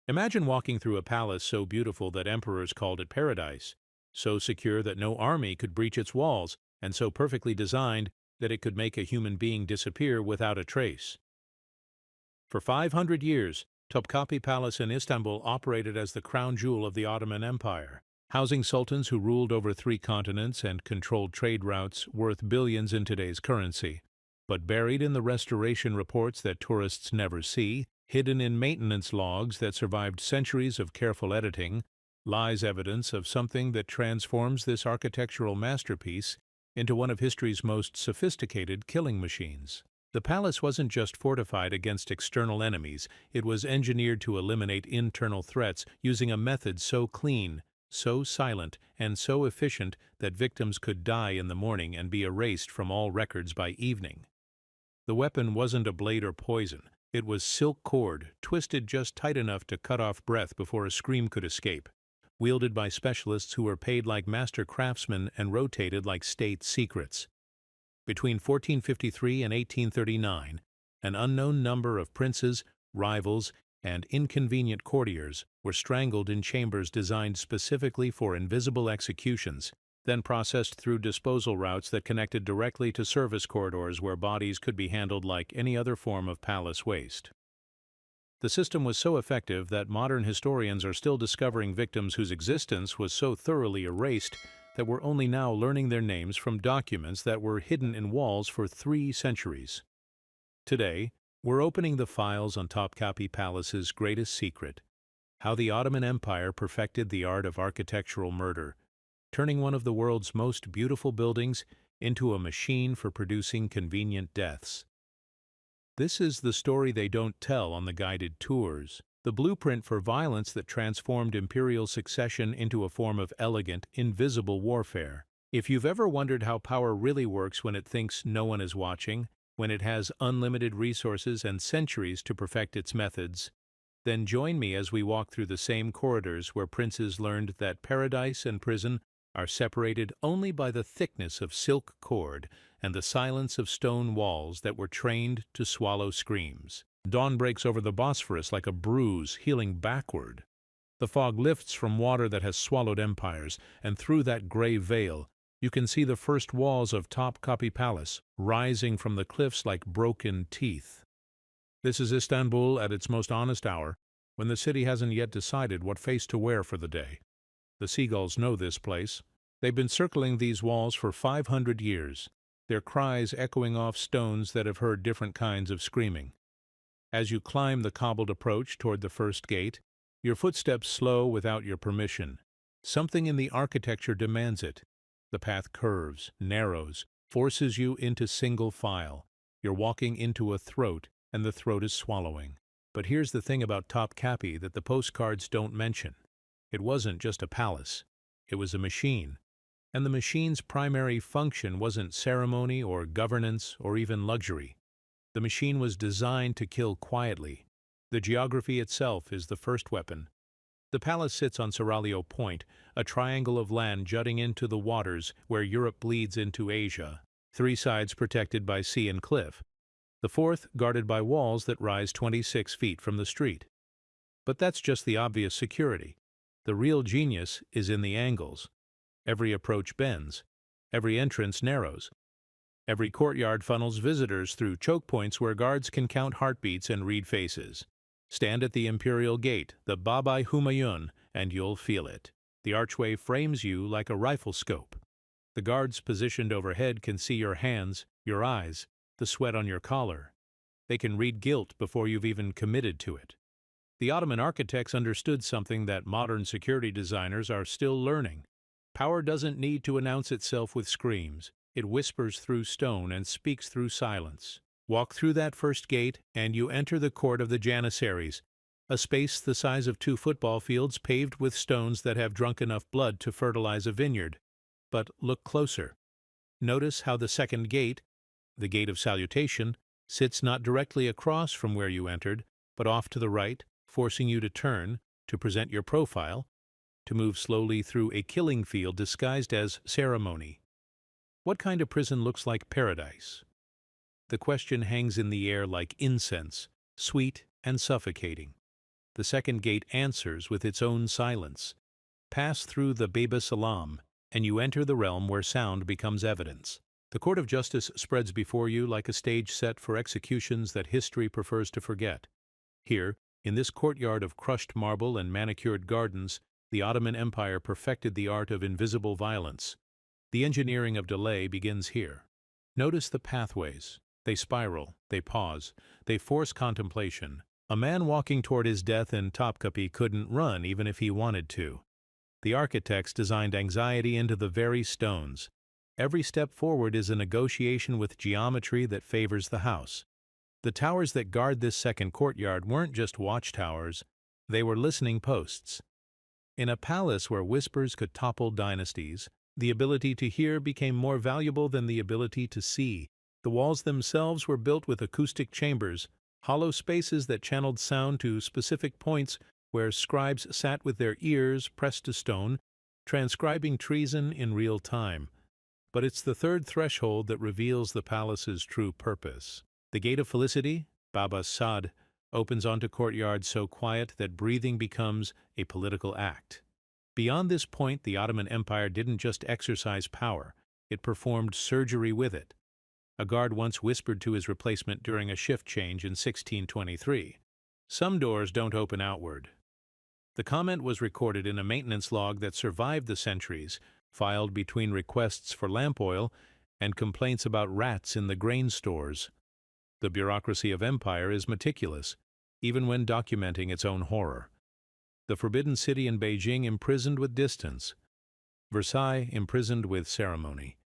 Imagine walking through a palace so beautiful that emperors called it paradise, so secure that no army could breach its walls, and so perfectly designed that it could make a human being disappear without a trace. For 500 years, Topkapi Palace in Istanbul operated as the crown jewel of the Ottoman Empire, housing sultans who ruled over 3 continents and controlled trade routes worth billions in today's currency. But buried in the restoration reports that tourists never see, hidden in maintenance logs that survived centuries of careful editing, lies evidence of something that transforms this architectural masterpiece into one of history's most sophisticated killing machines. The palace wasn't just fortified against external enemies, it was engineered to eliminate internal threats using a method so clean, so silent, and so efficient that victims could die in the morning and be erased from all records by evening. The weapon wasn't a blade or poison. It was silk cord, twisted just tight enough to cut off breath before a scream could escape, wielded by specialists who were paid like master craftsmen and rotated like state secrets. Between 1453 and 1839, an unknown number of princes, rivals, and inconvenient courtiers were strangled in chambers designed specifically for invisible executions, then processed through disposal routes that connected directly to service corridors where bodies could be handled like any other form of palace waste. The system was so effective that modern historians are still discovering victims whose existence was so thoroughly erased that we're only now learning their names from documents that were hidden in walls for 3 centuries. Today, we're opening the files on Topkapi Palace's greatest secret, how the Ottoman Empire perfected the art of architectural murder, turning one of the world's most beautiful buildings into a machine for producing convenient deaths. This is the story they don't tell on the guided tours, the blueprint for violence that transformed imperial succession into a form of elegant, invisible warfare. If you've ever wondered how power really works when it thinks no one is watching, when it has unlimited resources and centuries to perfect its methods, then join me as we walk through the same corridors where princes learned that paradise and prison are separated only by the thickness of silk cord and the silence of stone walls that were trained to swallow screams. Dawn breaks over the Bosphorus like a bruise healing backward. The fog lifts from water that has swallowed empires, and through that gray veil, you can see the first walls of Topkapi Palace rising from the cliffs like broken teeth. This is Istanbul at its most honest hour, when the city hasn't yet decided what face to wear for the day. The seagulls know this place. They've been circling these walls for 500 years, their cries echoing off stones that have heard different kinds of screaming. As you climb the cobbled approach toward the first gate, your footsteps slow without your permission. Something in the architecture demands it. The path curves, narrows, forces you into single file. You're walking into a throat, and the throat is swallowing. But here's the thing about Topkapi that the postcards don't mention. It wasn't just a palace. It was a machine. And the machine's primary function wasn't ceremony or governance or even luxury. The machine was designed to kill quietly. The geography itself is the first weapon. The palace sits on Seraglio Point, a triangle of land jutting into the waters where Europe bleeds into Asia, 3 sides protected by sea and cliff, the 4th guarded by walls that rise 26 feet from the street. But that's just the obvious security. The real genius is in the angles. Every approach bends. Every entrance narrows. Every courtyard funnels visitors through choke points where guards can count heartbeats and read faces. Stand at the imperial gate, the Bab-i Humayun, and you'll feel it. The archway frames you like a rifle scope. The guards positioned overhead can see your hands, your eyes, the sweat on your collar. They can read guilt before you've even committed to it. The Ottoman architects understood something that modern security designers are still learning. Power doesn't need to announce itself with screams. It whispers through stone and speaks through silence. Walk through that first gate, and you enter the court of the Janissaries, a space the size of 2 football fields paved with stones that have drunk enough blood to fertilize a vineyard. But look closer. Notice how the second gate, the gate of salutation, sits not directly across from where you entered, but off to the right, forcing you to turn, to present your profile, to move slowly through a killing field disguised as ceremony. What kind of prison looks like paradise? The question hangs in the air like incense, sweet and suffocating. The second gate answers with its own silence. Pass through the Baba Salam, and you enter the realm where sound becomes evidence. The court of justice spreads before you like a stage set for executions that history prefers to forget. Here, in this courtyard of crushed marble and manicured gardens, the Ottoman Empire perfected the art of invisible violence. The engineering of delay begins here. Notice the pathways. They spiral, they pause, they force contemplation. A man walking toward his death in Topkapi couldn't run even if he wanted to. The architects designed anxiety into the very stones. Every step forward is a negotiation with geometry that favors the house. The towers that guard this second courtyard weren't just watchtowers, they were listening posts. In a palace where whispers could topple dynasties, the ability to hear became more valuable than the ability to see. The walls themselves were built with acoustic chambers, hollow spaces that channeled sound to specific points where scribes sat with their ears pressed to stone, transcribing treason in real time. But it's the third threshold that reveals the palace's true purpose. The Gate of Felicity, Baba Sad, opens onto courtyards so quiet that breathing becomes a political act. Beyond this point, the Ottoman Empire didn't just exercise power, it performed surgery with it. A guard once whispered to his replacement during a shift change in 1623, "Some doors don't open outward." The comment was recorded in a maintenance log that survived the centuries, filed between requests for lamp oil and complaints about rats in the grain stores. The bureaucracy of empire is meticulous, even when documenting its own horror. The Forbidden City in Beijing imprisoned with distance, Versailles imprisoned with ceremony,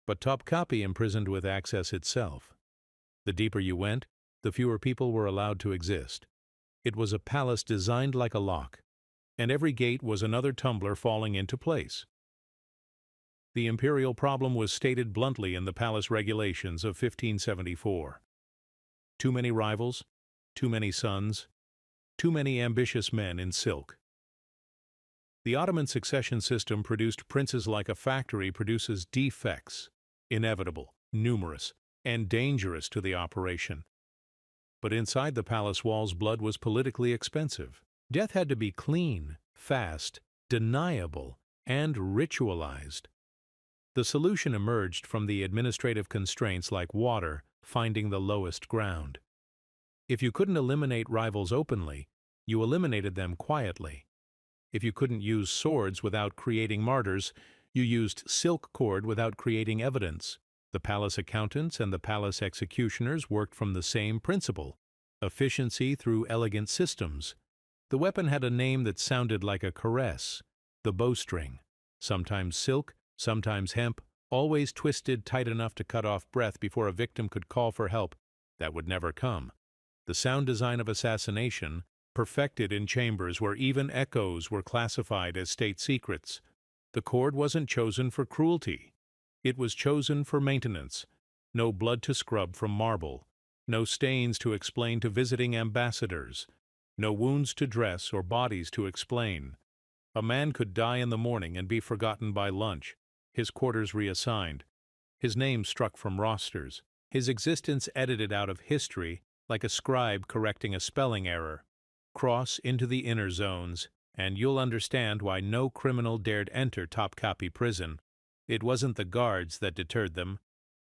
but Topkapi imprisoned with access itself. The deeper you went, the fewer people were allowed to exist. It was a palace designed like a lock, and every gate was another tumbler falling into place. The imperial problem was stated bluntly in the palace regulations of 1574. Too many rivals, too many sons, too many ambitious men in silk. The Ottoman succession system produced princes like a factory produces defects, inevitable, numerous, and dangerous to the operation. But inside the palace walls, blood was politically expensive. Death had to be clean, fast, deniable, and ritualized. The solution emerged from the administrative constraints like water finding the lowest ground. If you couldn't eliminate rivals openly, you eliminated them quietly. If you couldn't use swords without creating martyrs, you used silk cord without creating evidence. The palace accountants and the palace executioners worked from the same principle: efficiency through elegant systems. The weapon had a name that sounded like a caress: the bowstring. Sometimes silk, sometimes hemp, always twisted tight enough to cut off breath before a victim could call for help. That would never come. The sound design of assassination, perfected in chambers where even echoes were classified as state secrets. The cord wasn't chosen for cruelty. It was chosen for maintenance. No blood to scrub from marble. No stains to explain to visiting ambassadors. No wounds to dress or bodies to explain. A man could die in the morning and be forgotten by lunch, his quarters reassigned, his name struck from rosters, his existence edited out of history like a scribe correcting a spelling error. Cross into the inner zones, and you'll understand why no criminal dared enter Topkapi prison. It wasn't the guards that deterred them,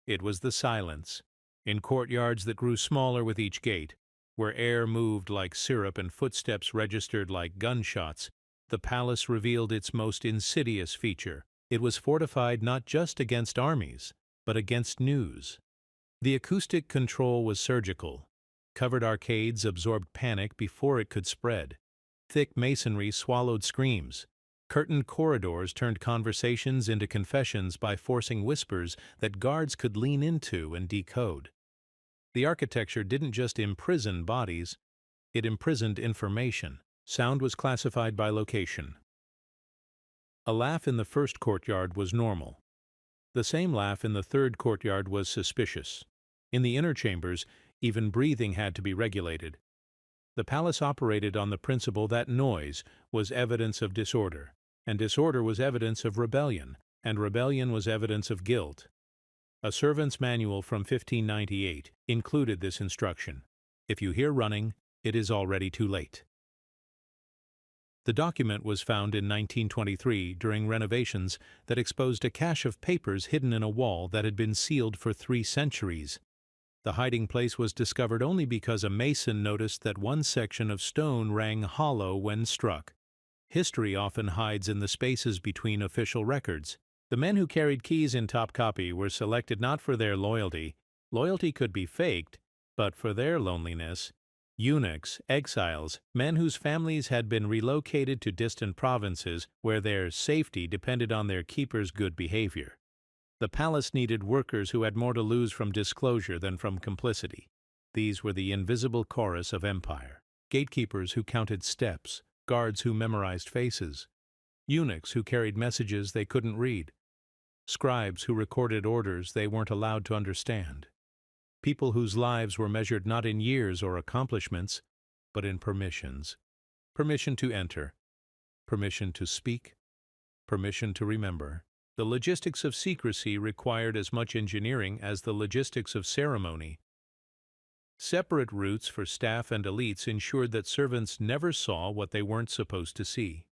it was the silence. In courtyards that grew smaller with each gate, where air moved like syrup and footsteps registered like gunshots, the palace revealed its most insidious feature. It was fortified not just against armies, but against news. The acoustic control was surgical. Covered arcades absorbed panic before it could spread. Thick masonry swallowed screams. Curtained corridors turned conversations into confessions by forcing whispers that guards could lean into and decode. The architecture didn't just imprison bodies, it imprisoned information. Sound was classified by location. A laugh in the first courtyard was normal. The same laugh in the third courtyard was suspicious. In the inner chambers, even breathing had to be regulated. The palace operated on the principle that noise was evidence of disorder, and disorder was evidence of rebellion, and rebellion was evidence of guilt. A servant's manual from 1598 included this instruction: if you hear running, it is already too late. The document was found in 1923 during renovations that exposed a cache of papers hidden in a wall that had been sealed for 3 centuries. The hiding place was discovered only because a mason noticed that one section of stone rang hollow when struck. History often hides in the spaces between official records. The men who carried keys in Topkapi were selected not for their loyalty. Loyalty could be faked, but for their loneliness. Eunuchs, exiles, men whose families had been relocated to distant provinces where their safety depended on their keeper's good behavior. The palace needed workers who had more to lose from disclosure than from complicity. These were the invisible chorus of empire. Gatekeepers who counted steps, guards who memorized faces, eunuchs who carried messages they couldn't read, scribes who recorded orders they weren't allowed to understand. People whose lives were measured not in years or accomplishments, but in permissions. Permission to enter, permission to speak, permission to remember. The logistics of secrecy required as much engineering as the logistics of ceremony. Separate routes for staff and elites ensured that servants never saw what they weren't supposed to see.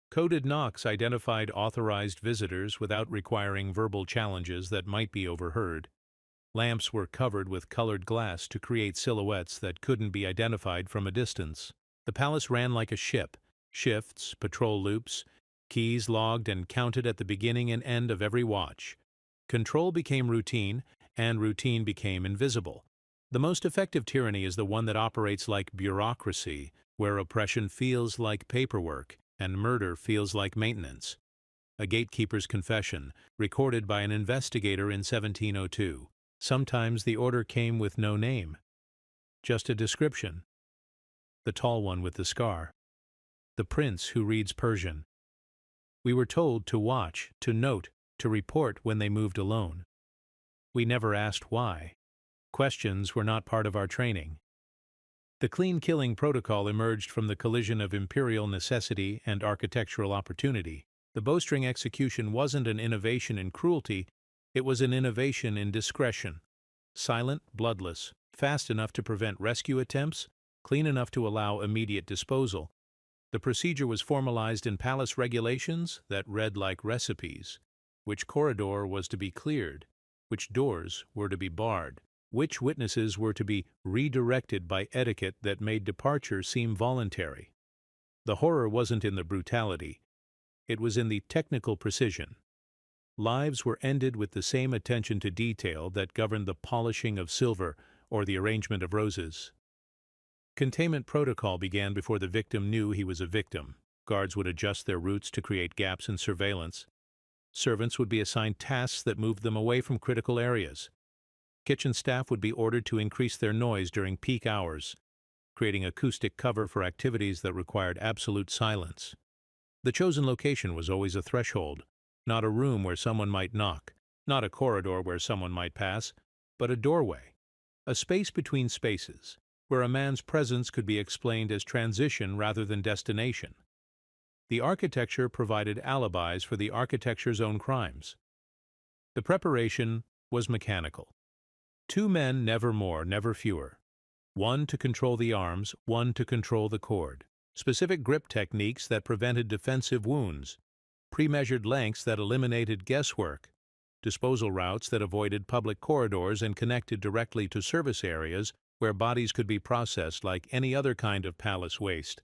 Coded knocks identified authorized visitors without requiring verbal challenges that might be overheard. Lamps were covered with colored glass to create silhouettes that couldn't be identified from a distance. The palace ran like a ship. Shifts, patrol loops, keys logged and counted at the beginning and end of every watch. Control became routine, and routine became invisible. The most effective tyranny is the one that operates like bureaucracy, where oppression feels like paperwork and murder feels like maintenance. A gatekeeper's confession, recorded by an investigator in 1702. Sometimes the order came with no name, just a description. The tall one with the scar. The prince who reads Persian. We were told to watch, to note, to report when they moved alone. We never asked why. Questions were not part of our training. The clean killing protocol emerged from the collision of imperial necessity and architectural opportunity. The bowstring execution wasn't an innovation in cruelty, it was an innovation in discretion. Silent, bloodless, fast enough to prevent rescue attempts, clean enough to allow immediate disposal. The procedure was formalized in palace regulations that read like recipes. Which corridor was to be cleared, which doors were to be barred, which witnesses were to be redirected by etiquette that made departure seem voluntary. The horror wasn't in the brutality, it was in the technical precision. Lives were ended with the same attention to detail that governed the polishing of silver or the arrangement of roses. Containment protocol began before the victim knew he was a victim. Guards would adjust their routes to create gaps in surveillance. Servants would be assigned tasks that moved them away from critical areas. Kitchen staff would be ordered to increase their noise during peak hours, creating acoustic cover for activities that required absolute silence. The chosen location was always a threshold, not a room where someone might knock, not a corridor where someone might pass, but a doorway, a space between spaces, where a man's presence could be explained as transition rather than destination. The architecture provided alibis for the architecture's own crimes. The preparation was mechanical. 2 men, never more, never fewer. 1 to control the arms, 1 to control the cord. Specific grip techniques that prevented defensive wounds. Pre-measured lengths that eliminated guesswork. Disposal routes that avoided public corridors and connected directly to service areas where bodies could be processed like any other kind of palace waste.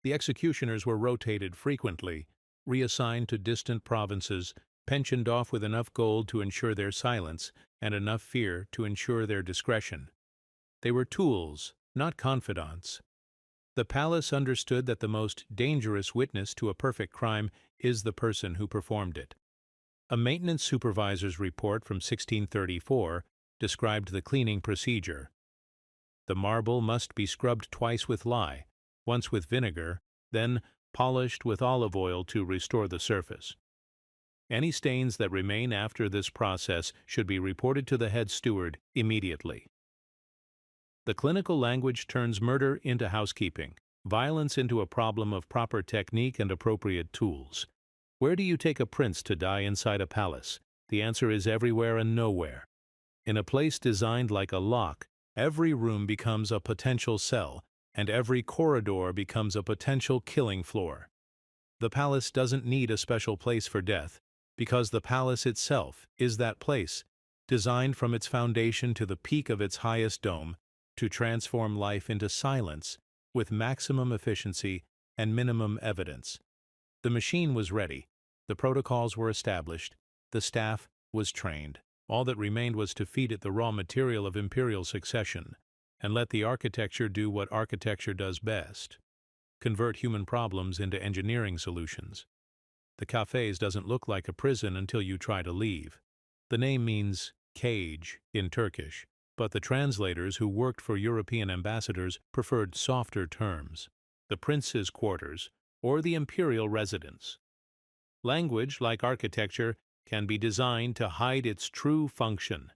The executioners were rotated frequently, reassigned to distant provinces, pensioned off with enough gold to ensure their silence and enough fear to ensure their discretion. They were tools, not confidants. The palace understood that the most dangerous witness to a perfect crime is the person who performed it. A maintenance supervisor's report from 1634 described the cleaning procedure. The marble must be scrubbed twice with lye, once with vinegar, then polished with olive oil to restore the surface. Any stains that remain after this process should be reported to the head steward immediately. The clinical language turns murder into housekeeping, violence into a problem of proper technique and appropriate tools. Where do you take a prince to die inside a palace? The answer is everywhere and nowhere. In a place designed like a lock, every room becomes a potential cell, and every corridor becomes a potential killing floor. The palace doesn't need a special place for death, because the palace itself is that place, designed from its foundation to the peak of its highest dome, to transform life into silence with maximum efficiency and minimum evidence. The machine was ready, the protocols were established, the staff was trained. All that remained was to feed it the raw material of imperial succession, and let the architecture do what architecture does best: convert human problems into engineering solutions. The cafes doesn't look like a prison until you try to leave. The name means cage in Turkish, but the translators who worked for European ambassadors preferred softer terms: the prince's quarters or the imperial residence. Language, like architecture, can be designed to hide its true function.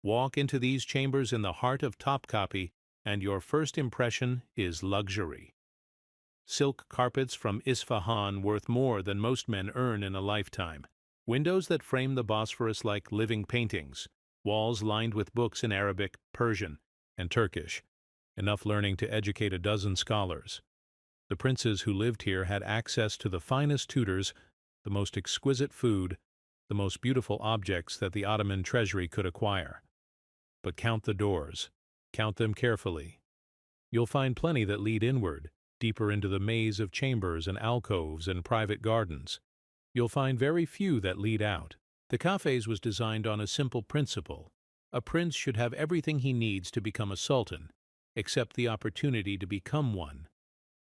Walk into these chambers in the heart of Topkapi, and your first impression is luxury. Silk carpets from Isfahan worth more than most men earn in a lifetime. Windows that frame the Bosphorus like living paintings. Walls lined with books in Arabic, Persian, and Turkish. Enough learning to educate a dozen scholars. The princes who lived here had access to the finest tutors, the most exquisite food, the most beautiful objects that the Ottoman treasury could acquire. But count the doors. Count them carefully. You'll find plenty that lead inward, deeper into the maze of chambers and alcoves and private gardens. You'll find very few that lead out. The cafes was designed on a simple principle. A prince should have everything he needs to become a sultan, except the opportunity to become one.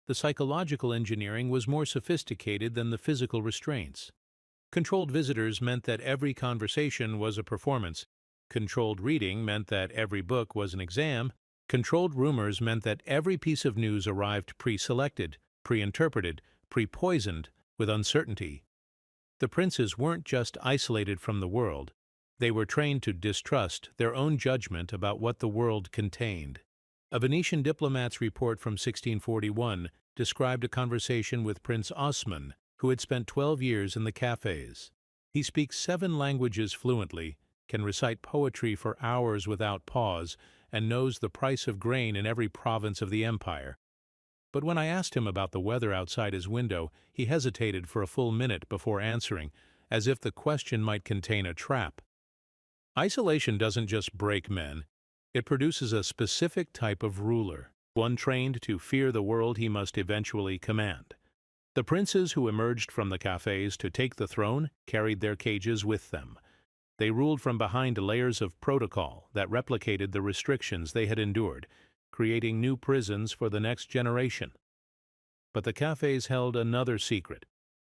The psychological engineering was more sophisticated than the physical restraints. Controlled visitors meant that every conversation was a performance. Controlled reading meant that every book was an exam. Controlled rumors meant that every piece of news arrived pre-selected, pre-interpreted, pre-poisoned with uncertainty. The princes weren't just isolated from the world. They were trained to distrust their own judgment about what the world contained. A Venetian diplomat's report from 1641 described a conversation with Prince Osman, who had spent 12 years in the cafes. He speaks 7 languages fluently, can recite poetry for hours without pause, and knows the price of grain in every province of the empire. But when I asked him about the weather outside his window, he hesitated for a full minute before answering, as if the question might contain a trap. Isolation doesn't just break men. It produces a specific type of ruler, one trained to fear the world he must eventually command. The princes who emerged from the cafes to take the throne carried their cages with them. They ruled from behind layers of protocol that replicated the restrictions they had endured, creating new prisons for the next generation. But the cafes held another secret,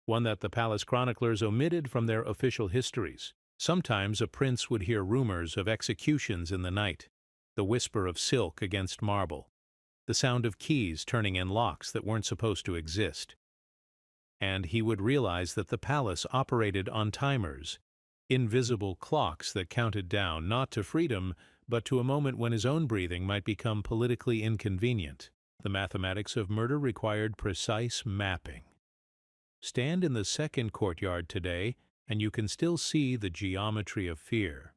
one that the palace chroniclers omitted from their official histories. Sometimes a prince would hear rumors of executions in the night, the whisper of silk against marble, the sound of keys turning in locks that weren't supposed to exist. And he would realize that the palace operated on timers, invisible clocks that counted down not to freedom, but to a moment when his own breathing might become politically inconvenient. The mathematics of murder required precise mapping. Stand in the second courtyard today, and you can still see the geometry of fear.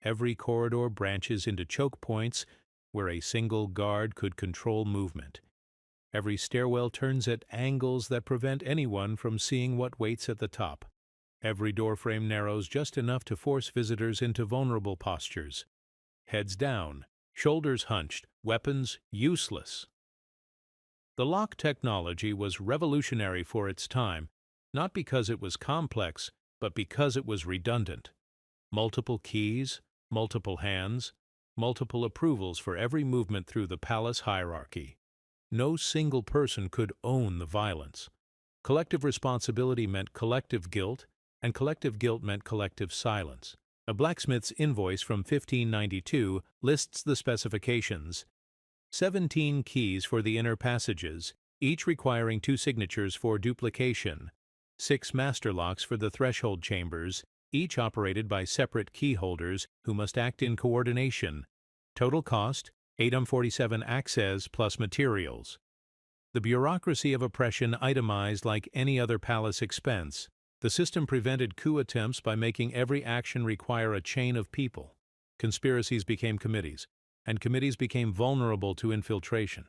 Every corridor branches into choke points where a single guard could control movement. Every stairwell turns at angles that prevent anyone from seeing what waits at the top. Every doorframe narrows just enough to force visitors into vulnerable postures. Heads down, shoulders hunched, weapons useless. The lock technology was revolutionary for its time, not because it was complex, but because it was redundant. Multiple keys, multiple hands, multiple approvals for every movement through the palace hierarchy. No single person could own the violence. Collective responsibility meant collective guilt, and collective guilt meant collective silence. A blacksmith's invoice from 1592 lists the specifications: 17 keys for the inner passages, each requiring 2 signatures for duplication, 6 master locks for the threshold chambers, each operated by separate key holders who must act in coordination. Total cost, 847 access plus materials. The bureaucracy of oppression itemized like any other palace expense. The system prevented coup attempts by making every action require a chain of people. Conspiracies became committees, and committees became vulnerable to infiltration.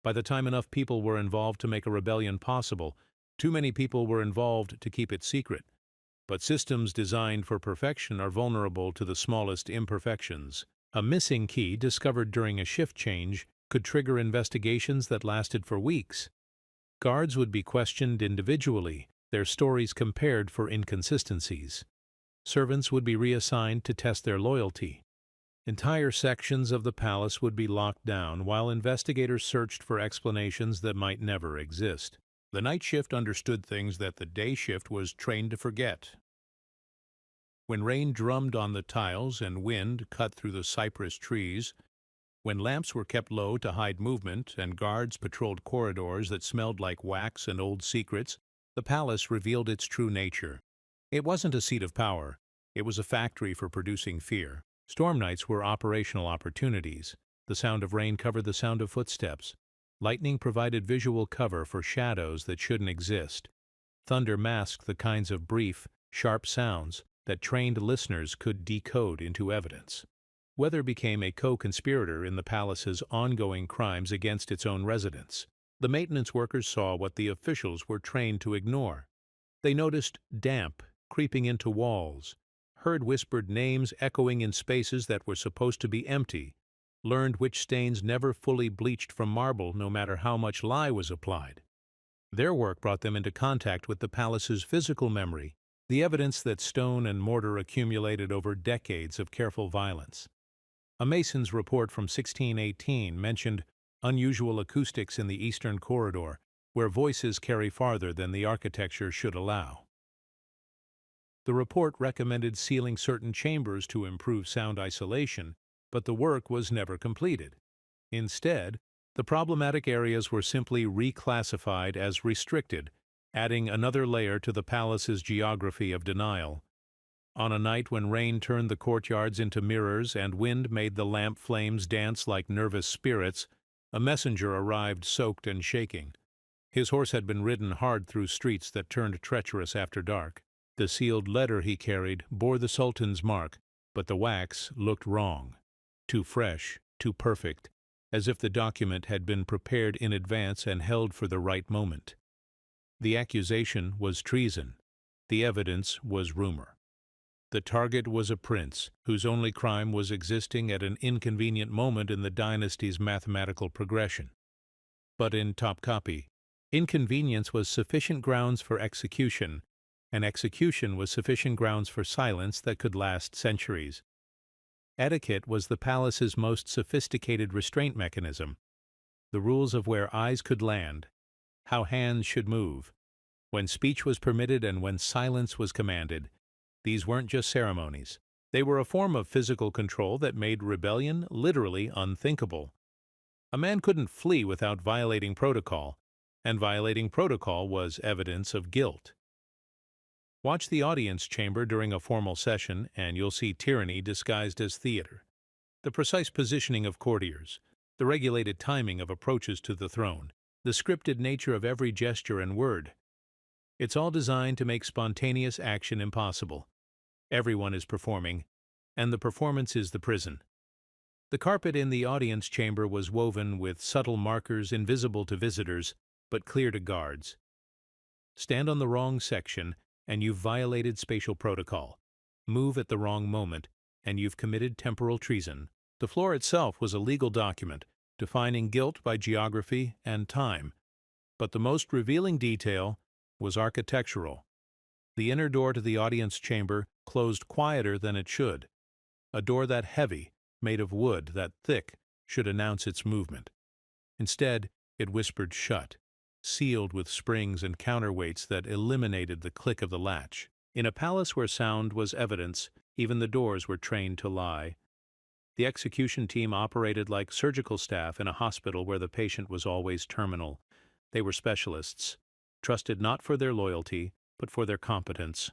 By the time enough people were involved to make a rebellion possible, too many people were involved to keep it secret. But systems designed for perfection are vulnerable to the smallest imperfections. A missing key discovered during a shift change could trigger investigations that lasted for weeks. Guards would be questioned individually, their stories compared for inconsistencies. Servants would be reassigned to test their loyalty. Entire sections of the palace would be locked down while investigators searched for explanations that might never exist. The night shift understood things that the day shift was trained to forget. When rain drummed on the tiles and wind cut through the cypress trees, when lamps were kept low to hide movement and guards patrolled corridors that smelled like wax and old secrets, the palace revealed its true nature. It wasn't a seat of power. It was a factory for producing fear. Storm nights were operational opportunities. The sound of rain covered the sound of footsteps. Lightning provided visual cover for shadows that shouldn't exist. Thunder masked the kinds of brief, sharp sounds that trained listeners could decode into evidence. Weather became a co-conspirator in the palace's ongoing crimes against its own residents. The maintenance workers saw what the officials were trained to ignore. They noticed damp creeping into walls, heard whispered names echoing in spaces that were supposed to be empty, learned which stains never fully bleached from marble no matter how much lye was applied. Their work brought them into contact with the palace's physical memory, the evidence that stone and mortar accumulated over decades of careful violence. A mason's report from 1618 mentioned unusual acoustics in the eastern corridor, where voices carry farther than the architecture should allow. The report recommended sealing certain chambers to improve sound isolation, but the work was never completed. Instead, the problematic areas were simply reclassified as restricted, adding another layer to the palace's geography of denial. On a night when rain turned the courtyards into mirrors and wind made the lamp flames dance like nervous spirits, a messenger arrived soaked and shaking. His horse had been ridden hard through streets that turned treacherous after dark. The sealed letter he carried bore the Sultan's mark, but the wax looked wrong. Too fresh, too perfect, as if the document had been prepared in advance and held for the right moment. The accusation was treason. The evidence was rumor. The target was a prince whose only crime was existing at an inconvenient moment in the dynasty's mathematical progression. But in Topkapi, inconvenience was sufficient grounds for execution, and execution was sufficient grounds for silence that could last centuries. Etiquette was the palace's most sophisticated restraint mechanism. The rules of where eyes could land, how hands should move, when speech was permitted and when silence was commanded. These weren't just ceremonies. They were a form of physical control that made rebellion literally unthinkable. A man couldn't flee without violating protocol, and violating protocol was evidence of guilt. Watch the audience chamber during a formal session, and you'll see tyranny disguised as theater. The precise positioning of courtiers, the regulated timing of approaches to the throne, the scripted nature of every gesture and word. It's all designed to make spontaneous action impossible. Everyone is performing, and the performance is the prison. The carpet in the audience chamber was woven with subtle markers invisible to visitors, but clear to guards. Stand on the wrong section, and you've violated spatial protocol. Move at the wrong moment, and you've committed temporal treason. The floor itself was a legal document, defining guilt by geography and time. But the most revealing detail was architectural. The inner door to the audience chamber closed quieter than it should. A door that heavy, made of wood that thick, should announce its movement. Instead, it whispered shut, sealed with springs and counterweights that eliminated the click of the latch. In a palace where sound was evidence, even the doors were trained to lie. The execution team operated like surgical staff in a hospital where the patient was always terminal. They were specialists, trusted not for their loyalty, but for their competence.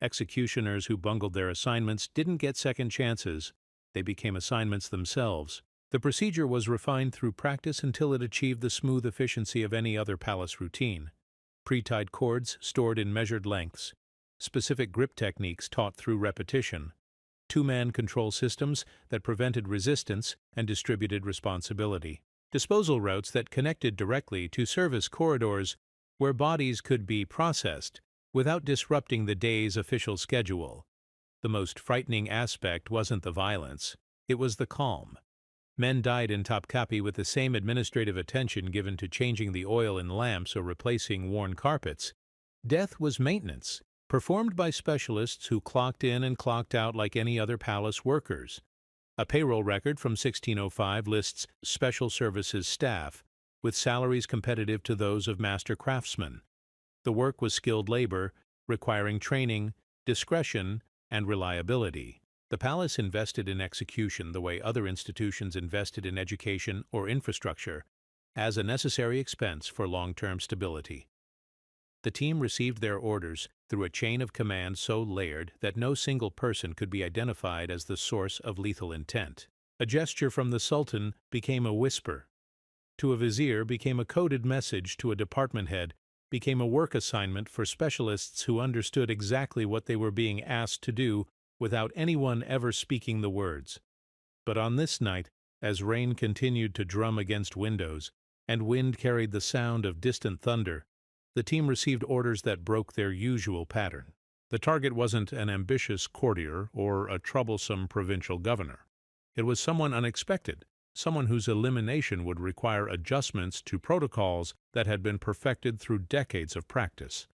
Executioners who bungled their assignments didn't get second chances. They became assignments themselves. The procedure was refined through practice until it achieved the smooth efficiency of any other palace routine. Pre-tied cords stored in measured lengths, specific grip techniques taught through repetition, two-man control systems that prevented resistance and distributed responsibility. disposal routes that connected directly to service corridors where bodies could be processed without disrupting the day's official schedule. The most frightening aspect wasn't the violence, it was the calm. Men died in Topkapi with the same administrative attention given to changing the oil in lamps or replacing worn carpets. Death was maintenance, performed by specialists who clocked in and clocked out like any other palace workers. A payroll record from 1605 lists special services staff, with salaries competitive to those of master craftsmen. The work was skilled labor, requiring training, discretion, and reliability. The palace invested in execution the way other institutions invested in education or infrastructure, as a necessary expense for long-term stability. The team received their orders through a chain of command so layered that no single person could be identified as the source of lethal intent. A gesture from the sultan became a whisper. To a vizier became a coded message to a department head, became a work assignment for specialists who understood exactly what they were being asked to do without anyone ever speaking the words. But on this night, as rain continued to drum against windows, and wind carried the sound of distant thunder, the team received orders that broke their usual pattern. The target wasn't an ambitious courtier or a troublesome provincial governor. It was someone unexpected, someone whose elimination would require adjustments to protocols that had been perfected through decades of practice.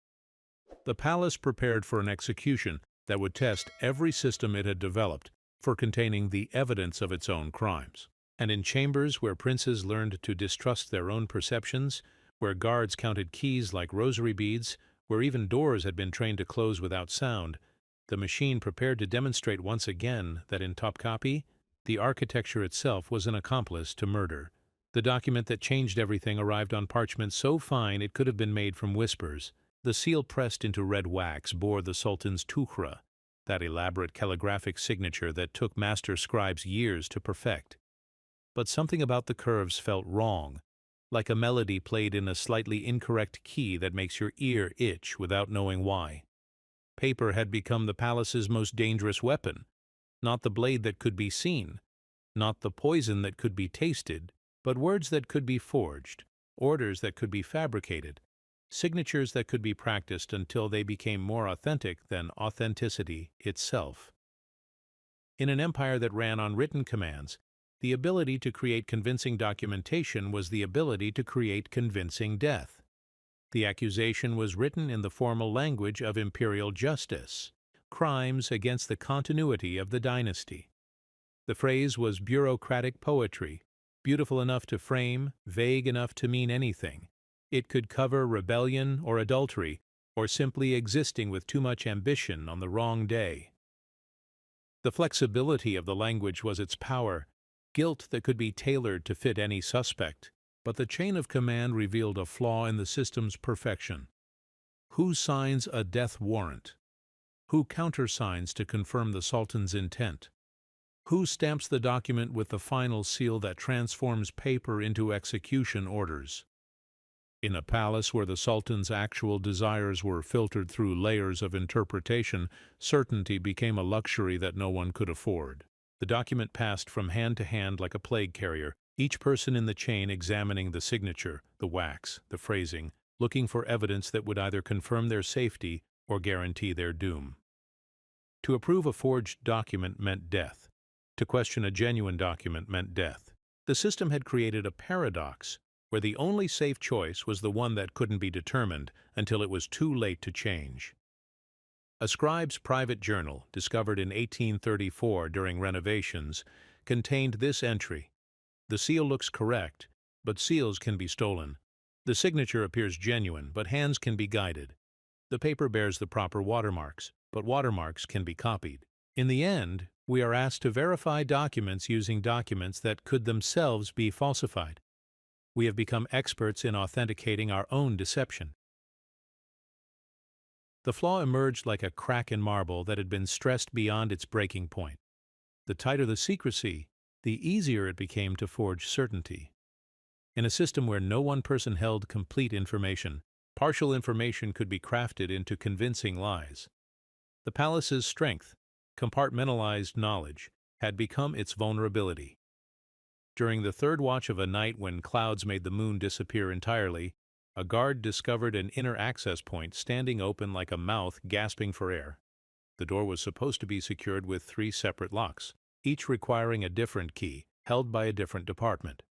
The palace prepared for an execution that would test every system it had developed for containing the evidence of its own crimes. And in chambers where princes learned to distrust their own perceptions, where guards counted keys like rosary beads, where even doors had been trained to close without sound, the machine prepared to demonstrate once again that in Topkapi, the architecture itself was an accomplice to murder. The document that changed everything arrived on parchment so fine it could have been made from whispers. The seal pressed into red wax bore the Sultan's tukhra, that elaborate calligraphic signature that took master scribes years to perfect. But something about the curves felt wrong, like a melody played in a slightly incorrect key that makes your ear itch without knowing why. Paper had become the palace's most dangerous weapon, not the blade that could be seen, not the poison that could be tasted, but words that could be forged, orders that could be fabricated, signatures that could be practiced until they became more authentic than authenticity itself. In an empire that ran on written commands, the ability to create convincing documentation was the ability to create convincing death. The accusation was written in the formal language of imperial justice, crimes against the continuity of the dynasty. The phrase was bureaucratic poetry, beautiful enough to frame, vague enough to mean anything. It could cover rebellion or adultery, or simply existing with too much ambition on the wrong day. The flexibility of the language was its power, guilt that could be tailored to fit any suspect, but the chain of command revealed a flaw in the system's perfection. Who signs a death warrant? Who countersigns to confirm the Sultan's intent? Who stamps the document with the final seal that transforms paper into execution orders? In a palace where the Sultan's actual desires were filtered through layers of interpretation, certainty became a luxury that no one could afford. The document passed from hand to hand like a plague carrier, each person in the chain examining the signature, the wax, the phrasing, looking for evidence that would either confirm their safety or guarantee their doom. To approve a forged document meant death. To question a genuine document meant death. The system had created a paradox where the only safe choice was the one that couldn't be determined until it was too late to change. A scribe's private journal, discovered in 1834 during renovations, contained this entry: "The seal looks correct, but seals can be stolen. The signature appears genuine, but hands can be guided. The paper bears the proper watermarks, but watermarks can be copied. In the end, we are asked to verify documents using documents that could themselves be falsified. We have become experts in authenticating our own deception." The flaw emerged like a crack in marble that had been stressed beyond its breaking point. The tighter the secrecy, the easier it became to forge certainty. In a system where no one person held complete information, partial information could be crafted into convincing lies. The palace's strength, compartmentalized knowledge, had become its vulnerability. During the third watch of a night when clouds made the moon disappear entirely, a guard discovered an inner access point standing open like a mouth gasping for air. The door was supposed to be secured with 3 separate locks, each requiring a different key, held by a different department.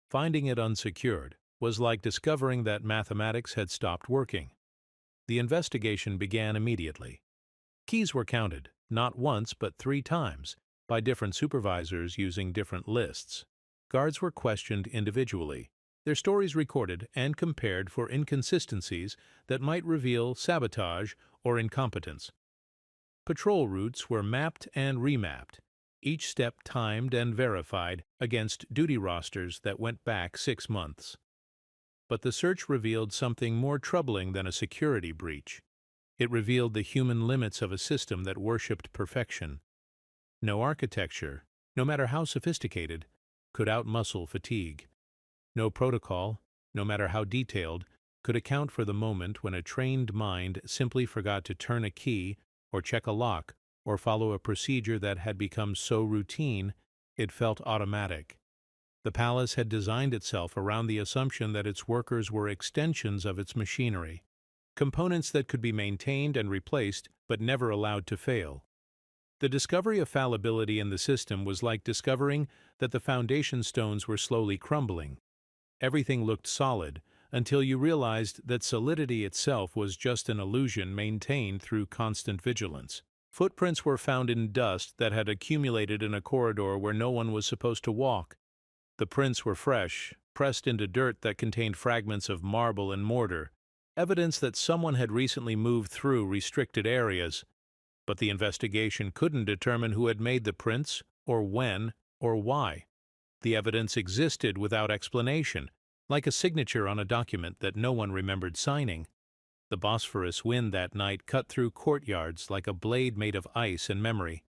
Finding it unsecured was like discovering that mathematics had stopped working. The investigation began immediately. Keys were counted, not once but 3 times, by different supervisors using different lists. Guards were questioned individually, their stories recorded and compared for inconsistencies that might reveal sabotage or incompetence. Patrol routes were mapped and remapped, each step timed and verified against duty rosters that went back 6 months. But the search revealed something more troubling than a security breach. It revealed the human limits of a system that worshipped perfection. No architecture, no matter how sophisticated, could outmuscle fatigue. No protocol, no matter how detailed, could account for the moment when a trained mind simply forgot to turn a key or check a lock or follow a procedure that had become so routine it felt automatic. The palace had designed itself around the assumption that its workers were extensions of its machinery, components that could be maintained and replaced but never allowed to fail. The discovery of fallibility in the system was like discovering that the foundation stones were slowly crumbling. Everything looked solid until you realized that solidity itself was just an illusion maintained through constant vigilance. Footprints were found in dust that had accumulated in a corridor where no one was supposed to walk. The prints were fresh, pressed into dirt that contained fragments of marble and mortar, evidence that someone had recently moved through restricted areas. But the investigation couldn't determine who had made the prints, or when, or why. The evidence existed without explanation, like a signature on a document that no one remembered signing. The Bosphorus wind that night cut through courtyards like a blade made of ice and memory.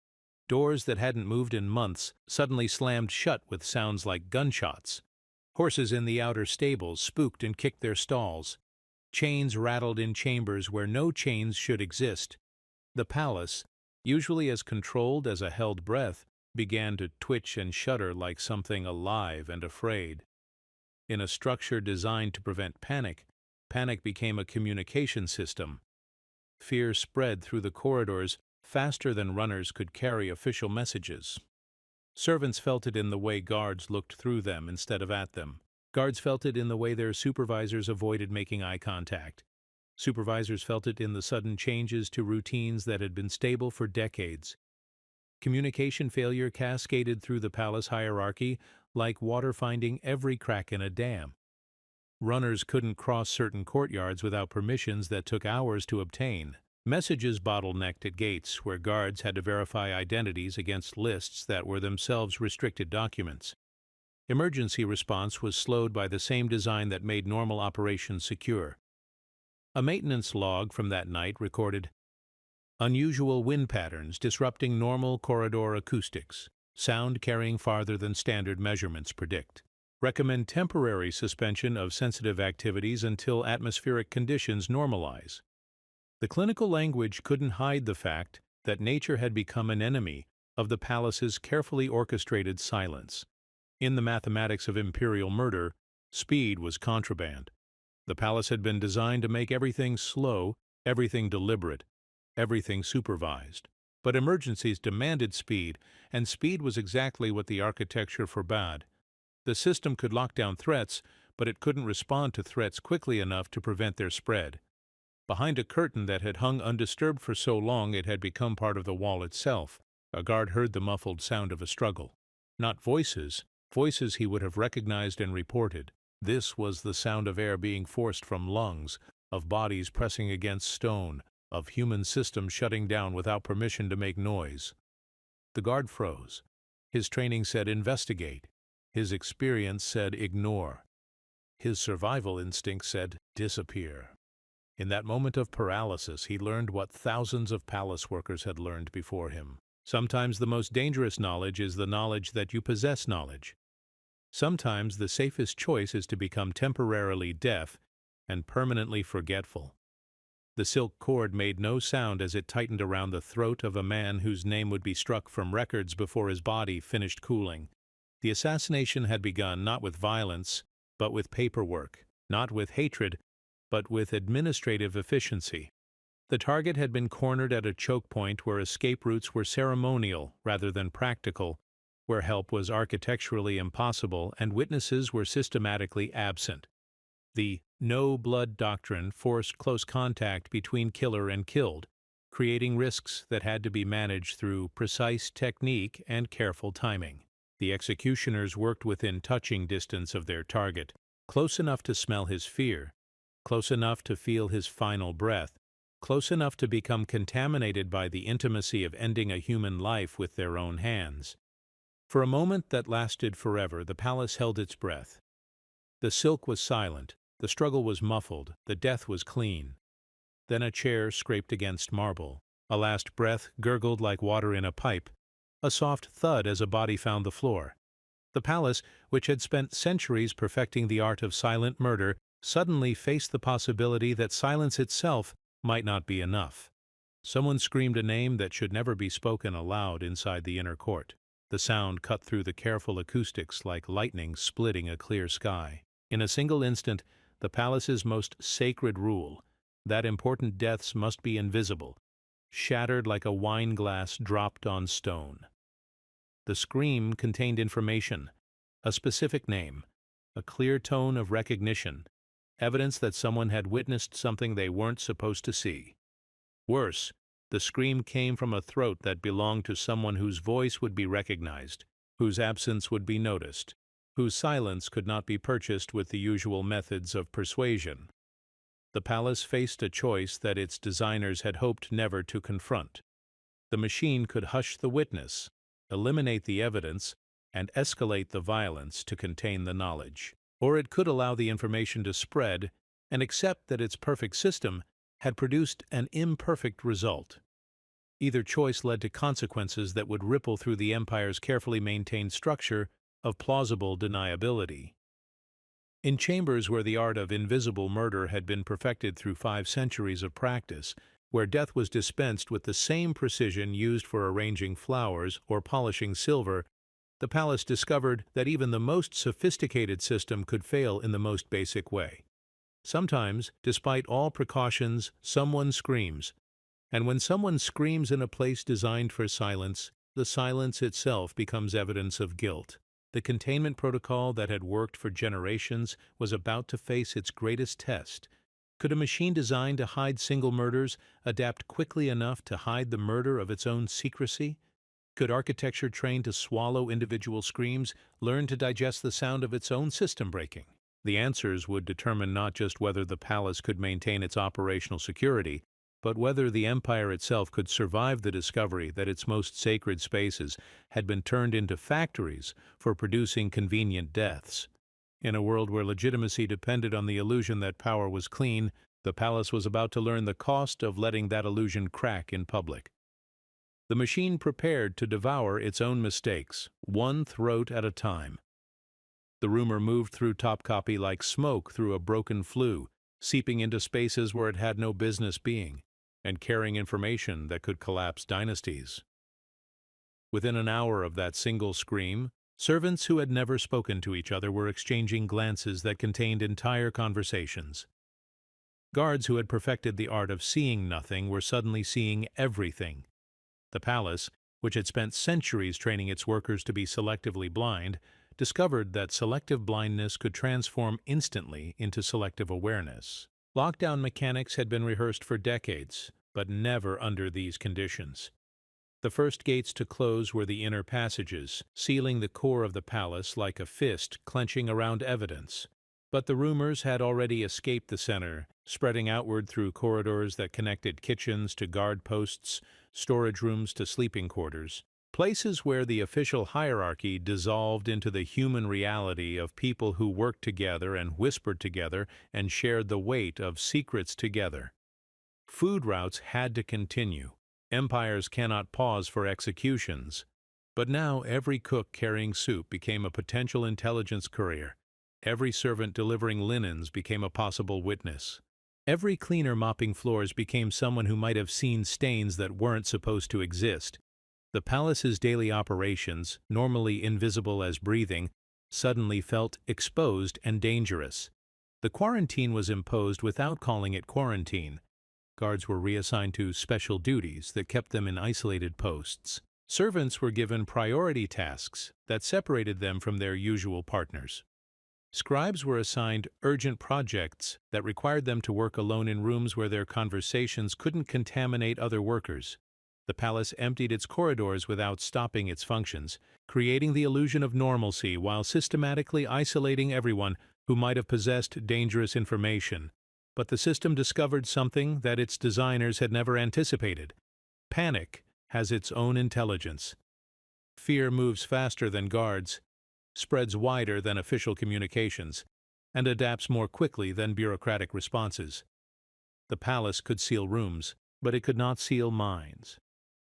Doors that hadn't moved in months suddenly slammed shut with sounds like gunshots. Horses in the outer stables spooked and kicked their stalls. Chains rattled in chambers where no chains should exist. The palace, usually as controlled as a held breath, began to twitch and shudder like something alive and afraid. In a structure designed to prevent panic, panic became a communication system. Fear spread through the corridors faster than runners could carry official messages. Servants felt it in the way guards looked through them instead of at them. Guards felt it in the way their supervisors avoided making eye contact. Supervisors felt it in the sudden changes to routines that had been stable for decades. Communication failure cascaded through the palace hierarchy like water finding every crack in a dam. Runners couldn't cross certain courtyards without permissions that took hours to obtain. Messages bottlenecked at gates where guards had to verify identities against lists that were themselves restricted documents. Emergency response was slowed by the same design that made normal operations secure. A maintenance log from that night recorded unusual wind patterns disrupting normal corridor acoustics, sound carrying farther than standard measurements predict. Recommend temporary suspension of sensitive activities until atmospheric conditions normalize. The clinical language couldn't hide the fact that nature had become an enemy of the palace's carefully orchestrated silence. In the mathematics of imperial murder, speed was contraband. The palace had been designed to make everything slow, everything deliberate, everything supervised. But emergencies demanded speed, and speed was exactly what the architecture forbade. The system could lock down threats, but it couldn't respond to threats quickly enough to prevent their spread. Behind a curtain that had hung undisturbed for so long it had become part of the wall itself, a guard heard the muffled sound of a struggle. Not voices he would have recognized and reported. This was the sound of air being forced from lungs, of bodies pressing against stone, of human systems shutting down without permission to make noise. The guard froze. His training said investigate. His experience said ignore. His survival instinct said disappear. In that moment of paralysis, he learned what thousands of palace workers had learned before him. Sometimes the most dangerous knowledge is the knowledge that you possess knowledge. Sometimes the safest choice is to become temporarily deaf and permanently forgetful. The silk cord made no sound as it tightened around the throat of a man whose name would be struck from records before his body finished cooling. The assassination had begun not with violence, but with paperwork, not with hatred, but with administrative efficiency. The target had been cornered at a choke point where escape routes were ceremonial rather than practical, where help was architecturally impossible and witnesses were systematically absent. The no-blood doctrine forced close contact between killer and killed, creating risks that had to be managed through precise technique and careful timing. The executioners worked within touching distance of their target, close enough to smell his fear, close enough to feel his final breath, close enough to become contaminated by the intimacy of ending a human life with their own hands. For a moment that lasted forever, the palace held its breath. The silk was silent, the struggle was muffled, the death was clean. Then a chair scraped against marble, a last breath gurgled like water in a pipe, a soft thud as a body found the floor. The palace, which had spent centuries perfecting the art of silent murder, suddenly faced the possibility that silence itself might not be enough. Someone screamed a name that should never be spoken aloud inside the inner court. The sound cut through the careful acoustics like lightning splitting a clear sky. In a single instant, the palace's most sacred rule, that important deaths must be invisible, shattered like a wine glass dropped on stone. The scream contained information, a specific name, a clear tone of recognition, evidence that someone had witnessed something they weren't supposed to see. Worse, the scream came from a throat that belonged to someone whose voice would be recognized, whose absence would be noticed, whose silence could not be purchased with the usual methods of persuasion. The palace faced a choice that its designers had hoped never to confront. The machine could hush the witness, eliminate the evidence, and escalate the violence to contain the knowledge. Or it could allow the information to spread and accept that its perfect system had produced an imperfect result. Either choice led to consequences that would ripple through the empire's carefully maintained structure of plausible deniability. In chambers where the art of invisible murder had been perfected through 5 centuries of practice, where death was dispensed with the same precision used for arranging flowers or polishing silver, the palace discovered that even the most sophisticated system could fail in the most basic way. Sometimes, despite all precautions, someone screams, and when someone screams in a place designed for silence, the silence itself becomes evidence of guilt. The containment protocol that had worked for generations was about to face its greatest test. Could a machine designed to hide single murders adapt quickly enough to hide the murder of its own secrecy? Could architecture trained to swallow individual screams learn to digest the sound of its own system breaking? The answers would determine not just whether the palace could maintain its operational security, but whether the empire itself could survive the discovery that its most sacred spaces had been turned into factories for producing convenient deaths. In a world where legitimacy depended on the illusion that power was clean, the palace was about to learn the cost of letting that illusion crack in public. The machine prepared to devour its own mistakes, one throat at a time. The rumor moved through Topkapi like smoke through a broken flue, seeping into spaces where it had no business being, and carrying information that could collapse dynasties. Within an hour of that single scream, servants who had never spoken to each other were exchanging glances that contained entire conversations. Guards who had perfected the art of seeing nothing were suddenly seeing everything. The palace, which had spent centuries training its workers to be selectively blind, discovered that selective blindness could transform instantly into selective awareness. Lockdown mechanics had been rehearsed for decades, but never under these conditions. The first gates to close were the inner passages, sealing the core of the palace like a fist clenching around evidence. But the rumors had already escaped the center, spreading outward through corridors that connected kitchens to guard posts, storage rooms to sleeping quarters, places where the official hierarchy dissolved into the human reality of people who worked together and whispered together and shared the weight of secrets together. Food routes had to continue. Empires cannot pause for executions. But now every cook carrying soup became a potential intelligence courier. Every servant delivering linens became a possible witness. Every cleaner mopping floors became someone who might have seen stains that weren't supposed to exist. The palace's daily operations, normally invisible as breathing, suddenly felt exposed and dangerous. The quarantine was imposed without calling it quarantine. Guards were reassigned to special duties that kept them in isolated posts. Servants were given priority tasks that separated them from their usual partners. Scribes were assigned urgent projects that required them to work alone in rooms where their conversations couldn't contaminate other workers. The palace emptied its corridors without stopping its functions, creating the illusion of normalcy while systematically isolating everyone who might have possessed dangerous information. But the system discovered something that its designers had never anticipated. Panic has its own intelligence. Fear moves faster than guards, spreads wider than official communications, and adapts more quickly than bureaucratic responses. The palace could seal rooms, but it could not seal minds.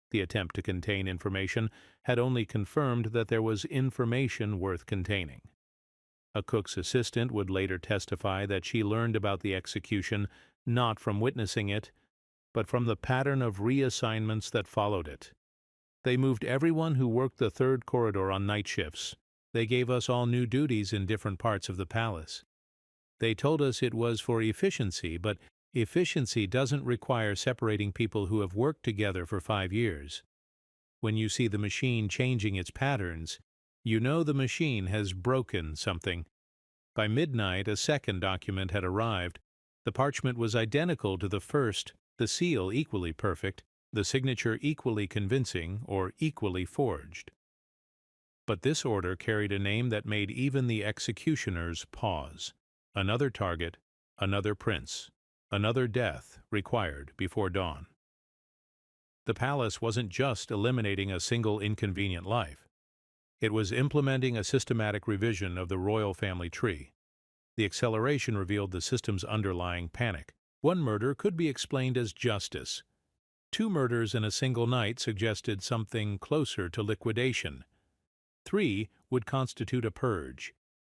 The attempt to contain information had only confirmed that there was information worth containing. A cook's assistant would later testify that she learned about the execution not from witnessing it, but from the pattern of reassignments that followed it. They moved everyone who worked the third corridor on night shifts. They gave us all new duties in different parts of the palace. They told us it was for efficiency, but efficiency doesn't require separating people who have worked together for 5 years. When you see the machine changing its patterns, you know the machine has broken something. By midnight, a second document had arrived. The parchment was identical to the first, the seal equally perfect, the signature equally convincing or equally forged. But this order carried a name that made even the executioners pause. Another target, another prince, another death required before dawn. The palace wasn't just eliminating a single inconvenient life. It was implementing a systematic revision of the royal family tree. The acceleration revealed the system's underlying panic. One murder could be explained as justice. 2 murders in a single night suggested something closer to liquidation. 3 would constitute a purge.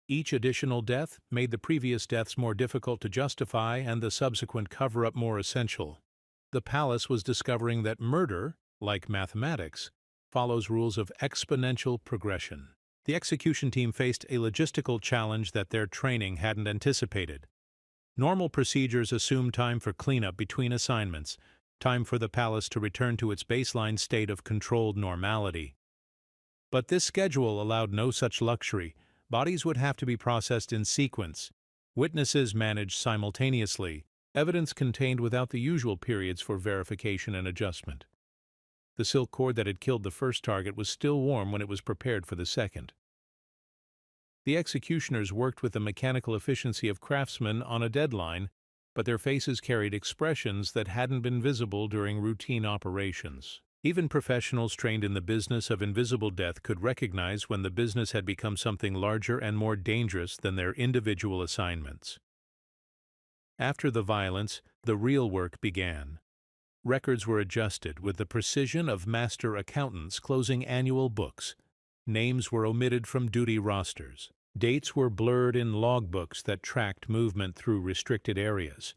Each additional death made the previous deaths more difficult to justify and the subsequent cover-up more essential. The palace was discovering that murder, like mathematics, follows rules of exponential progression. The execution team faced a logistical challenge that their training hadn't anticipated. Normal procedures assume time for cleanup between assignments, time for the palace to return to its baseline state of controlled normality. But this schedule allowed no such luxury. Bodies would have to be processed in sequence, witnesses managed simultaneously, evidence contained without the usual periods for verification and adjustment. The silk cord that had killed the first target was still warm when it was prepared for the second. The executioners worked with the mechanical efficiency of craftsmen on a deadline, but their faces carried expressions that hadn't been visible during routine operations. Even professionals trained in the business of invisible death could recognize when the business had become something larger and more dangerous than their individual assignments. After the violence, the real work began. Records were adjusted with the precision of master accountants closing annual books. Names were omitted from duty rosters. Dates were blurred in logbooks that tracked movement through restricted areas.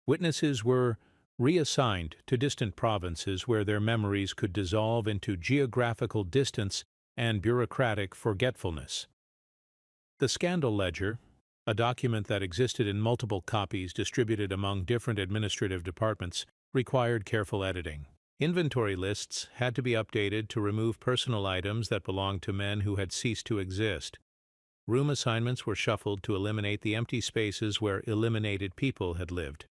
Witnesses were reassigned to distant provinces where their memories could dissolve into geographical distance and bureaucratic forgetfulness. The scandal ledger, a document that existed in multiple copies distributed among different administrative departments, required careful editing. Inventory lists had to be updated to remove personal items that belonged to men who had ceased to exist. Room assignments were shuffled to eliminate the empty spaces where eliminated people had lived.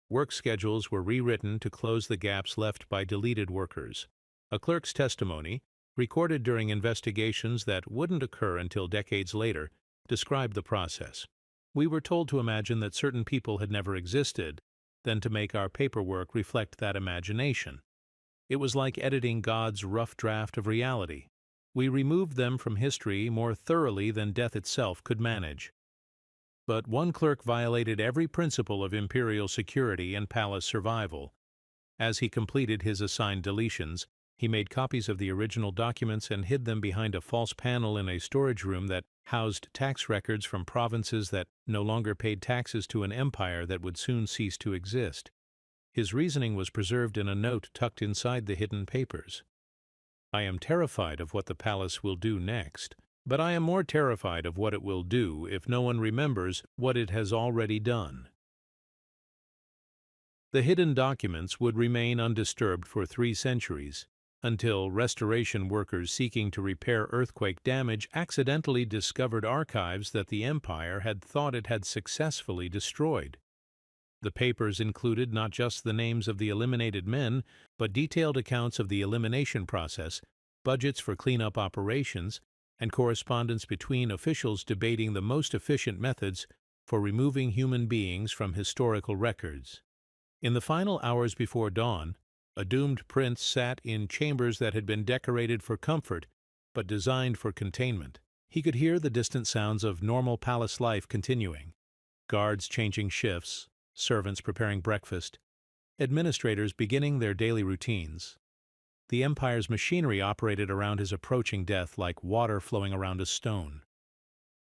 Work schedules were rewritten to close the gaps left by deleted workers. A clerk's testimony, recorded during investigations that wouldn't occur until decades later, described the process. We were told to imagine that certain people had never existed, then to make our paperwork reflect that imagination. It was like editing God's rough draft of reality. We removed them from history more thoroughly than death itself could manage. But one clerk violated every principle of imperial security and palace survival. As he completed his assigned deletions, he made copies of the original documents and hid them behind a false panel in a storage room that housed tax records from provinces that no longer paid taxes to an empire that would soon cease to exist. His reasoning was preserved in a note tucked inside the hidden papers. I am terrified of what the palace will do next, but I am more terrified of what it will do if no one remembers what it has already done. The hidden documents would remain undisturbed for 3 centuries, until restoration workers seeking to repair earthquake damage accidentally discovered archives that the empire had thought it had successfully destroyed. The papers included not just the names of the eliminated men, but detailed accounts of the elimination process, budgets for cleanup operations, and correspondence between officials debating the most efficient methods for removing human beings from historical records. In the final hours before dawn, a doomed prince sat in chambers that had been decorated for comfort, but designed for containment. He could hear the distant sounds of normal palace life continuing: guards changing shifts, servants preparing breakfast, administrators beginning their daily routines. The empire's machinery operated around his approaching death like water flowing around a stone.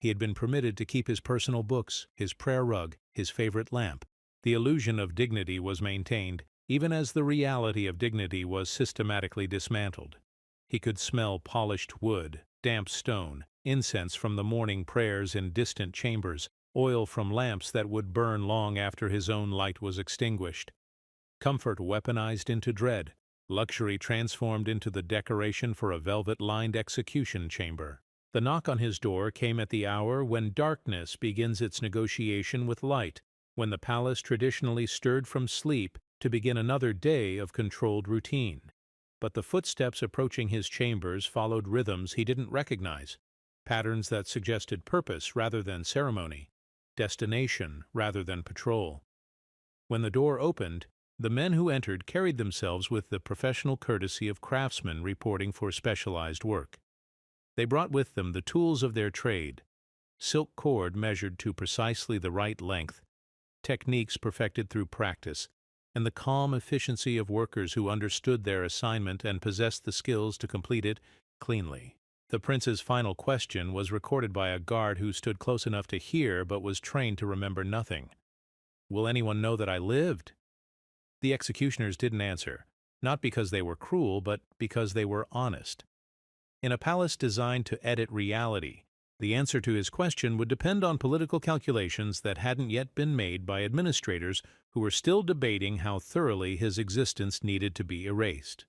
He had been permitted to keep his personal books, his prayer rug, his favorite lamp. The illusion of dignity was maintained, even as the reality of dignity was systematically dismantled. He could smell polished wood, damp stone, incense from the morning prayers in distant chambers, oil from lamps that would burn long after his own light was extinguished. Comfort weaponized into dread, luxury transformed into the decoration for a velvet-lined execution chamber. The knock on his door came at the hour when darkness begins its negotiation with light, when the palace traditionally stirred from sleep to begin another day of controlled routine. But the footsteps approaching his chambers followed rhythms he didn't recognize, patterns that suggested purpose rather than ceremony, destination rather than patrol. When the door opened, the men who entered carried themselves with the professional courtesy of craftsmen reporting for specialized work. They brought with them the tools of their trade: silk cord measured to precisely the right length, techniques perfected through practice, and the calm efficiency of workers who understood their assignment and possessed the skills to complete it cleanly. The prince's final question was recorded by a guard who stood close enough to hear but was trained to remember nothing. "Will anyone know that I lived?" The executioners didn't answer, not because they were cruel, but because they were honest. In a palace designed to edit reality, the answer to his question would depend on political calculations that hadn't yet been made by administrators who were still debating how thoroughly his existence needed to be erased.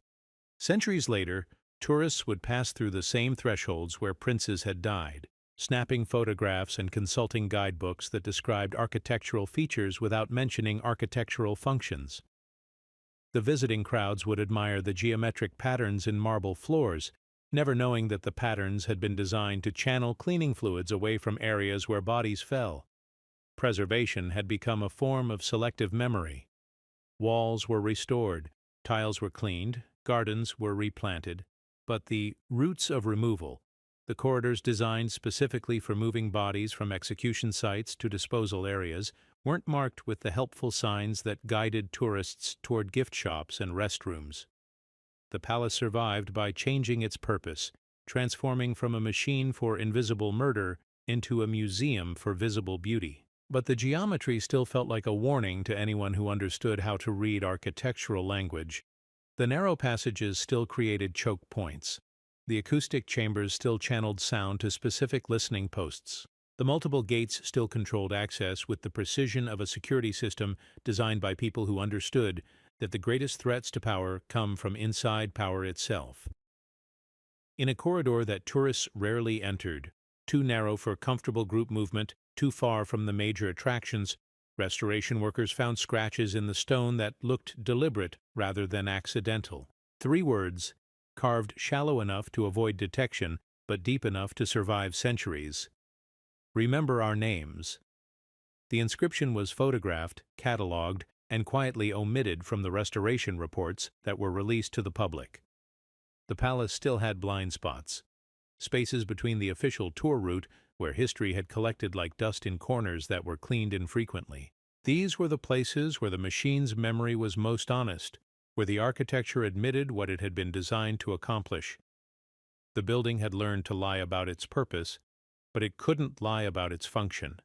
Centuries later, tourists would pass through the same thresholds where princes had died, snapping photographs and consulting guidebooks that described architectural features without mentioning architectural functions. The visiting crowds would admire the geometric patterns in marble floors, never knowing that the patterns had been designed to channel cleaning fluids away from areas where bodies fell. Preservation had become a form of selective memory. Walls were restored, tiles were cleaned, gardens were replanted, but the routes of removal, the corridors designed specifically for moving bodies from execution sites to disposal areas, weren't marked with the helpful signs that guided tourists toward gift shops and restrooms. The palace survived by changing its purpose, transforming from a machine for invisible murder into a museum for visible beauty. But the geometry still felt like a warning to anyone who understood how to read architectural language. The narrow passages still created choke points. The acoustic chambers still channeled sound to specific listening posts. The multiple gates still controlled access with the precision of a security system designed by people who understood that the greatest threats to power come from inside power itself. In a corridor that tourists rarely entered, too narrow for comfortable group movement, too far from the major attractions, restoration workers found scratches in the stone that looked deliberate rather than accidental. 3 words, carved shallow enough to avoid detection, but deep enough to survive centuries. "Remember our names." The inscription was photographed, catalogued, and quietly omitted from the restoration reports that were released to the public. The palace still had blind spots, spaces between the official tour route where history had collected like dust in corners that were cleaned infrequently. These were the places where the machine's memory was most honest, where the architecture admitted what it had been designed to accomplish. The building had learned to lie about its purpose, but it couldn't lie about its function.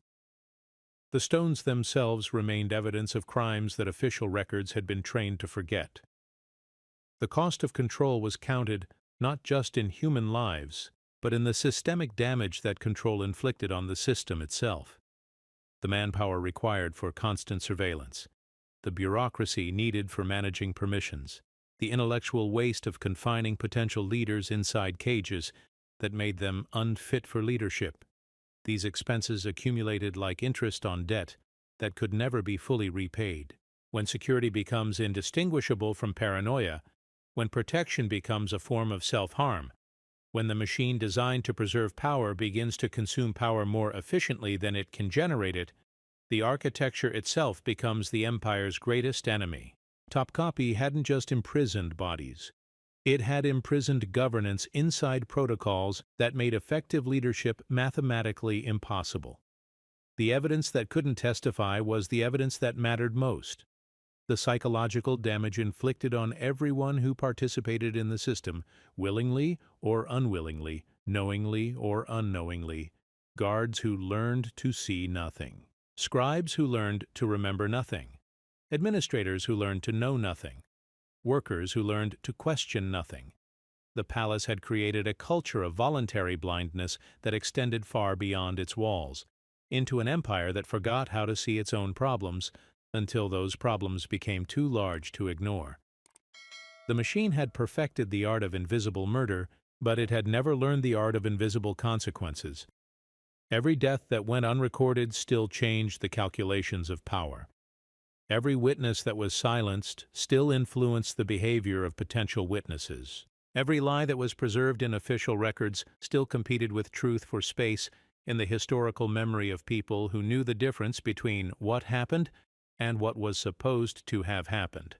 The stones themselves remained evidence of crimes that official records had been trained to forget. The cost of control was counted not just in human lives, but in the systemic damage that control inflicted on the system itself. The manpower required for constant surveillance, the bureaucracy needed for managing permissions, the intellectual waste of confining potential leaders inside cages that made them unfit for leadership. These expenses accumulated like interest on debt that could never be fully repaid. When security becomes indistinguishable from paranoia, when protection becomes a form of self-harm, when the machine designed to preserve power begins to consume power more efficiently than it can generate it, the architecture itself becomes the empire's greatest enemy. Topkapi hadn't just imprisoned bodies. It had imprisoned governance inside protocols that made effective leadership mathematically impossible. The evidence that couldn't testify was the evidence that mattered most. The psychological damage inflicted on everyone who participated in the system, willingly or unwillingly, knowingly or unknowingly, guards who learned to see nothing, scribes who learned to remember nothing, administrators who learned to know nothing, workers who learned to question nothing. The palace had created a culture of voluntary blindness that extended far beyond its walls, into an empire that forgot how to see its own problems until those problems became too large to ignore. The machine had perfected the art of invisible murder, but it had never learned the art of invisible consequences. Every death that went unrecorded still changed the calculations of power. Every witness that was silenced still influenced the behavior of potential witnesses. Every lie that was preserved in official records still competed with truth for space in the historical memory of people who knew the difference between what happened and what was supposed to have happened.